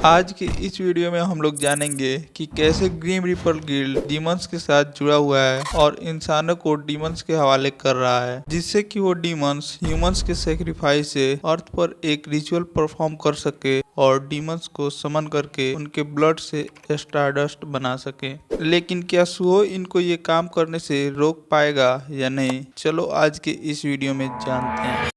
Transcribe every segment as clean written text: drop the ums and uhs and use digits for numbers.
आज की इस वीडियो में हम लोग जानेंगे कि कैसे ग्रीम रीपर गिल्ड डीमंस के साथ जुड़ा हुआ है और इंसानों को डीमंस के हवाले कर रहा है, जिससे कि वो डीमंस ह्यूमंस के सेक्रीफाइस से अर्थ पर एक रिचुअल परफॉर्म कर सके और डीमंस को समन करके उनके ब्लड से स्टारडस्ट बना सके। लेकिन क्या सुहो इनको ये काम करने से रोक पाएगा या नहीं, चलो आज के इस वीडियो में जानते हैं।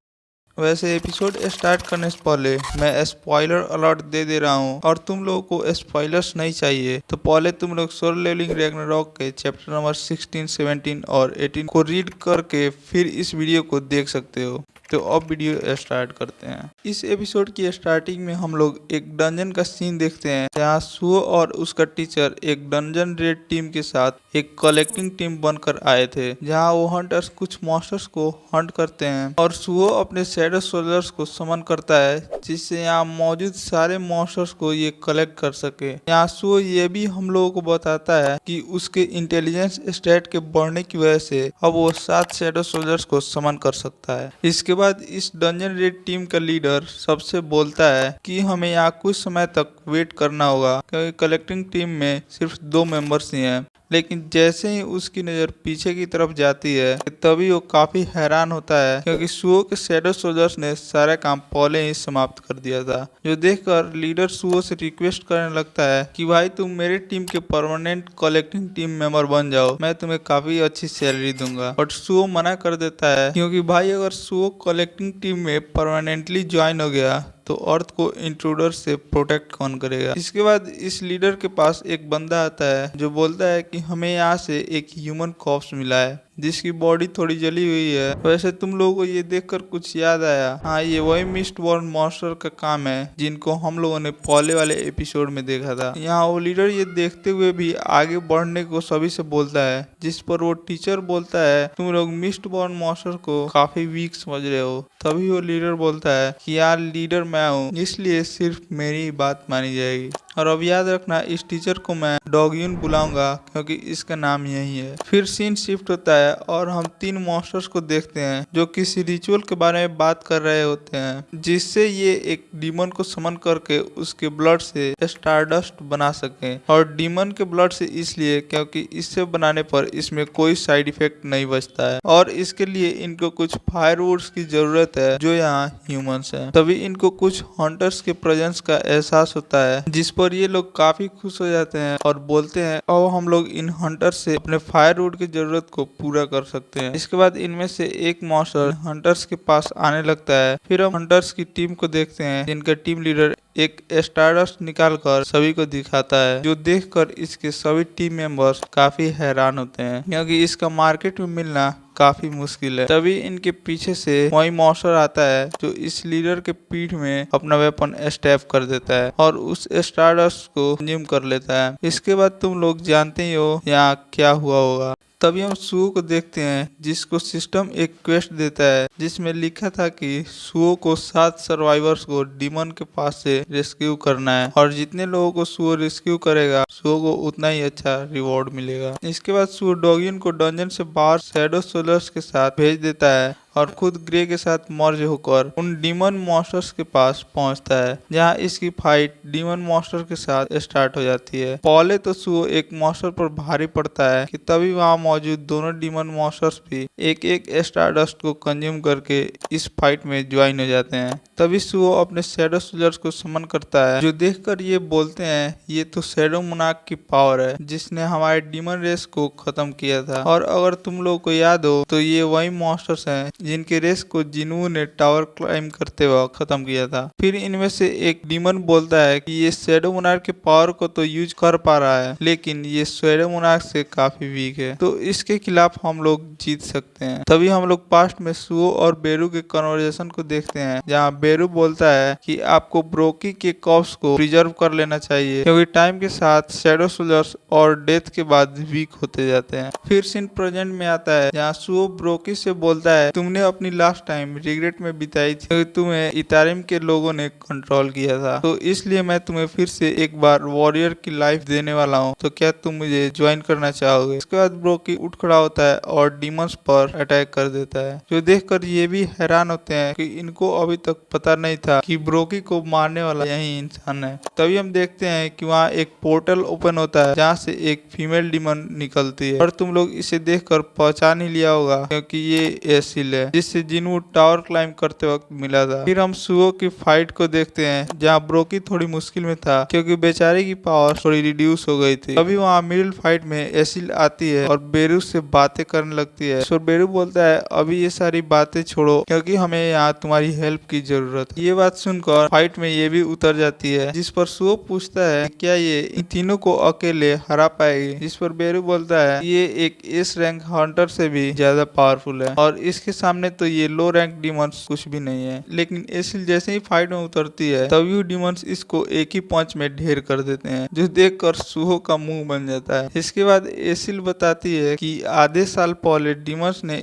वैसे एपिसोड स्टार्ट करने से पहले मैं स्पॉइलर अलर्ट दे रहा हूँ, और तुम लोगों को स्पॉयलर्स नहीं चाहिए तो पहले तुम लोग सोलो लेवलिंग रैग्नारॉक के चैप्टर नंबर 16, 17 और 18 को रीड करके फिर इस वीडियो को देख सकते हो। तो अब वीडियो स्टार्ट करते हैं। इस एपिसोड की स्टार्टिंग में हम लोग एक डंजन का सीन देखते हैं, जहाँ सुहो और उसका टीचर एक डंजन रेड टीम के साथ एक कलेक्टिंग टीम बनकर आए थे, जहाँ वो हंटर्स कुछ मॉन्स्टर्स को हंट करते हैं और सुहो अपने शैडो सोल्जर्स को समन करता है, जिससे यहाँ मौजूद सारे मॉन्स्टर्स को ये कलेक्ट कर सके। यहाँ सुहो ये भी हम लोगों को बताता है कि उसके इंटेलिजेंस स्टेट के बढ़ने की वजह से अब वो 7 शैडो सोल्जर्स को समन कर सकता है। इसके बाद इस डंजन रेड टीम का लीडर सबसे बोलता है कि हमें यहाँ कुछ समय तक वेट करना होगा, क्योंकि कलेक्टिंग टीम में सिर्फ 2 मेंबर्स ही हैं। लेकिन जैसे ही उसकी नज़र पीछे की तरफ जाती है तभी वो काफी हैरान होता है, क्योंकि सुहो के शैडो सोल्जर्स ने सारा काम पहले ही समाप्त कर दिया था। जो देखकर लीडर सुहो से रिक्वेस्ट करने लगता है कि भाई तुम मेरे टीम के परमानेंट कलेक्टिंग टीम मेंबर बन जाओ, मैं तुम्हें काफी अच्छी सैलरी दूंगा। बट सुहो मना कर देता है, क्योंकि भाई अगर सुहो कलेक्टिंग टीम में परमानेंटली ज्वाइन हो गया तो अर्थ को इंट्रूडर से प्रोटेक्ट कौन करेगा। इसके बाद इस लीडर के पास एक बंदा आता है जो बोलता है कि हमें यहाँ से एक ह्यूमन कॉर्प्स मिला है, जिसकी बॉडी थोड़ी जली हुई है। वैसे तुम लोगों को ये देखकर कुछ याद आया, हाँ ये वही मिस्टबॉर्न मॉन्स्टर का काम है जिनको हम लोगों ने पहले वाले एपिसोड में देखा था। यहाँ वो लीडर ये देखते हुए भी आगे बढ़ने को सभी से बोलता है, जिस पर वो टीचर बोलता है तुम लोग मिस्टबॉर्न मॉन्स्टर को काफी वीक समझ रहे हो। तभी वो लीडर बोलता है कि यार लीडर मैं हूँ, इसलिए सिर्फ मेरी बात मानी जाएगी। और अब याद रखना इस टीचर को मैं डॉगयून बुलाऊंगा, क्योंकि इसका नाम यही है। फिर सीन शिफ्ट होता है और हम 3 मॉन्स्टर्स को देखते हैं जो किसी रिचुअल के बारे में बात कर रहे होते हैं, जिससे ये एक डीमन को समन करके उसके ब्लड से स्टारडस्ट बना सके। और डीमन के ब्लड से इसलिए क्योंकि इससे बनाने पर इसमें कोई साइड इफेक्ट नहीं बचता है, और इसके लिए इनको कुछ फायरवुड्स की जरूरत है जो यहाँ ह्यूमंस हैं। तभी इनको कुछ हंटर्स के प्रेजेंस का एहसास होता है, जिस पर ये लोग काफी खुश हो जाते हैं और बोलते हैं अब हम लोग इन हंटर्स से अपने फायरवुड की जरूरत को पूरा कर सकते हैं। इसके बाद इनमें से एक मॉन्स्टर हंटर्स के पास आने लगता है। फिर हम हंटर्स की टीम को देखते हैं, जिनका टीम लीडर एक स्टारडस्ट निकालकर सभी को दिखाता है, जो देखकर इसके सभी टीम मेंबर्स काफी हैरान होते हैं, क्योंकि इसका मार्केट में मिलना काफी मुश्किल है। तभी इनके पीछे से वही मॉन्स्टर आता है जो इस लीडर के पीठ में अपना वेपन स्टैब कर देता है और उस स्टारडस्ट को कंज्यूम कर लेता है। इसके बाद तुम लोग जानते ही हो यहाँ क्या हुआ होगा। तभी हम सुहो को देखते हैं, जिसको सिस्टम एक क्वेस्ट देता है जिसमें लिखा था कि सुहो को 7 सर्वाइवर्स को डीमन के पास से रेस्क्यू करना है, और जितने लोगों को सुहो रेस्क्यू करेगा सुहो को उतना ही अच्छा रिवॉर्ड मिलेगा। इसके बाद सुहो डॉगियन को डंजन से बाहर शैडो सोल्जर्स के साथ भेज देता है और खुद ग्रे के साथ मर्ज होकर उन डीमन मॉन्स्टर्स के पास पहुंचता है, जहां इसकी फाइट डीमन मॉन्स्टर के साथ स्टार्ट हो जाती है। पहले तो सुहो एक मॉन्स्टर पर भारी पड़ता है कि तभी वहां मौजूद दोनों डीमन मॉन्स्टर्स भी एक एक स्टारडस्ट को कंज्यूम करके इस फाइट में ज्वाइन हो जाते हैं। तभी सुहो अपने शैडो सोल्जर्स को समन करता है, जो देखकर ये बोलते हैं ये तो शैडो मोनार्क की पावर है जिसने हमारे डीमन रेस को खत्म किया था। और अगर तुम लोग को याद हो तो ये वही मॉन्स्टर्स हैं जिनके रेस को जिन्हू ने टावर क्लाइम करते वक्त खत्म किया था। फिर इनमें से एक डीमन बोलता है कि ये शैडो मोनार्क के पावर को तो यूज कर पा रहा है, लेकिन ये शैडो मोनार्क से काफी वीक है, तो इसके खिलाफ हम लोग जीत सकते हैं। तभी हम लोग पास्ट में सुहो और बेरू के कन्वर्सेशन को देखते हैं, जहाँ बेरू बोलता है कि आपको ब्रोकी के कॉर्प्स को प्रिजर्व कर लेना चाहिए, क्योंकि टाइम के साथ शैडो सोल्जर्स और डेथ के बाद वीक होते जाते हैं। फिर सीन प्रेजेंट में आता है, जहाँ सुहो ब्रोकी से बोलता है तुमने अपनी लास्ट टाइम रिग्रेट में बिताई थी, क्योंकि तुम्हें इतारिम के लोगों ने कंट्रोल किया था, तो इसलिए मैं तुम्हें फिर से एक बार वॉरियर की लाइफ देने वाला हूँ, तो क्या तुम मुझे ज्वाइन करना चाहोगे। इसके बाद ब्रोकी उठ खड़ा होता है और डीमंस पर अटैक कर देता है, जो देखकर ये भी हैरान होते हैं कि इनको अभी तक पता नहीं था कि ब्रोकी को मारने वाला यही इंसान है। तभी हम देखते हैं कि वहाँ एक पोर्टल ओपन होता है जहाँ से एक फीमेल डीमन निकलती है और तुम लोग इसे देखकर पहचान ही लिया होगा क्योंकि ये एसिल है जिससे जिनवू टावर क्लाइंब करते वक्त मिला था। फिर हम सुओ की फाइट को देखते हैं जहाँ ब्रोकी थोड़ी मुश्किल में था क्योंकि बेचारे की पावर थोड़ी रिड्यूस हो गई थी। अभी वहाँ मिडिल फाइट में एसिल आती है और बेरू से बातें करने लगती है। तो बेरू बोलता है अभी ये सारी बातें छोड़ो क्योंकि हमें यहाँ तुम्हारी हेल्प की जरूरत है। ये बात सुनकर फाइट में ये भी उतर जाती है जिस पर सुओ पूछता है क्या ये इन तीनों को अकेले हरा पाएगी, जिस पर बेरू बोलता है ये एक एस रैंक हंटर से भी ज्यादा पावरफुल है और इसके सामने तो ये लो रैंक डीमंस कुछ भी नहीं है। लेकिन एसिल जैसे ही फाइट में उतरती है तभी डीमंस इसको एक ही पंच में ढेर कर देते हैं जो देखकर सुहो का मुंह बन जाता है। इसके बाद एसिल बताती है कि आधे साल पहले डीमंस ने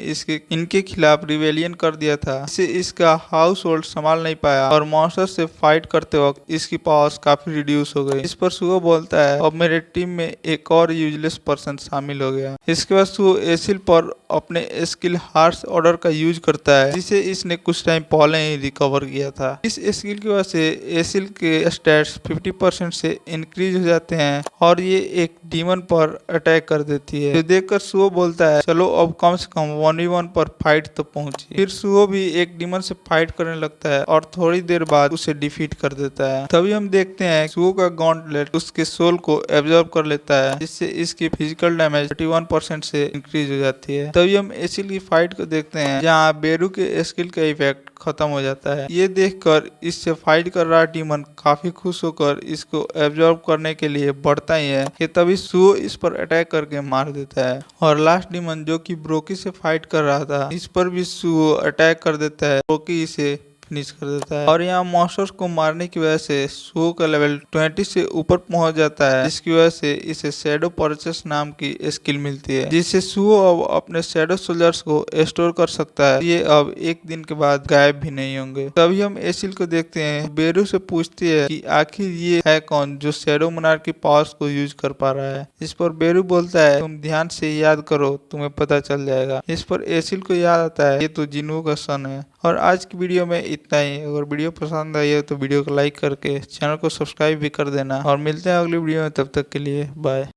इनके खिलाफ रिवेलियन कर दिया था जिससे इसका हाउस होल्ड संभाल नहीं पाया और मॉन्स्टर से फाइट करते वक्त इसकी पावर्स काफी रिड्यूस हो गई। इस पर सुहो बोलता है अब मेरे टीम में एक और यूजलेस पर्सन शामिल हो गया। इसके बाद सुहो एसिल पर अपने स्किल हार्स ऑर्डर का यूज करता है जिसे इसने कुछ टाइम पहले ही रिकवर किया था। इस स्किल की वजह से एसिल के स्टैट्स 50% से इंक्रीज हो जाते हैं और ये एक डीमन पर अटैक कर देती है जो देखकर सुहो बोलता है चलो अब कम से कम 1v1 पर फाइट तो पहुंची। फिर सुहो भी एक डीमन से फाइट करने लगता है और थोड़ी देर बाद उसे डिफीट कर देता है। तभी हम देखते हैं सुहो का गॉन्टलेट उसके सोल को एब्जॉर्ब कर लेता है जिससे इसकी फिजिकल डैमेज 31% से इंक्रीज हो जाती है। तभी हम एसिल की फाइट को देखते हैं जहाँ बेरू के स्किल का इफेक्ट खत्म हो जाता है। ये देखकर इससे फाइट कर रहा डीमन काफी खुश होकर इसको एब्जॉर्ब करने के लिए बढ़ता ही है कि तभी सुओ इस पर अटैक करके मार देता है और लास्ट डीमन जो कि ब्रोकी से फाइट कर रहा था इस पर भी सुओ अटैक कर देता है। ब्रोकी इसे फिनिश कर देता है और यहाँ मॉन्स्टर्स को मारने की वजह से सुओ का लेवल 20 से ऊपर पहुंच जाता है जिसकी वजह से इसे शैडो परचेस नाम की स्किल मिलती है जिससे सुओ अब अपने शैडो सोल्जर्स को स्टोर कर सकता है। ये अब एक दिन के बाद गायब भी नहीं होंगे। तभी हम एसिल को देखते हैं बेरू से पूछती है कि आखिर ये है कौन जो शैडो मोनार्क की पावर्स को यूज कर पा रहा है। इस पर बेरू बोलता है तुम ध्यान से याद करो तुम्हें पता चल जाएगा। इस पर एसिल को याद आता है ये तो जिन्वू का सन है। और आज की वीडियो में इतना ही। अगर वीडियो पसंद आई है तो वीडियो को लाइक करके चैनल को सब्सक्राइब भी कर देना और मिलते हैं अगली वीडियो में। तब तक के लिए बाय।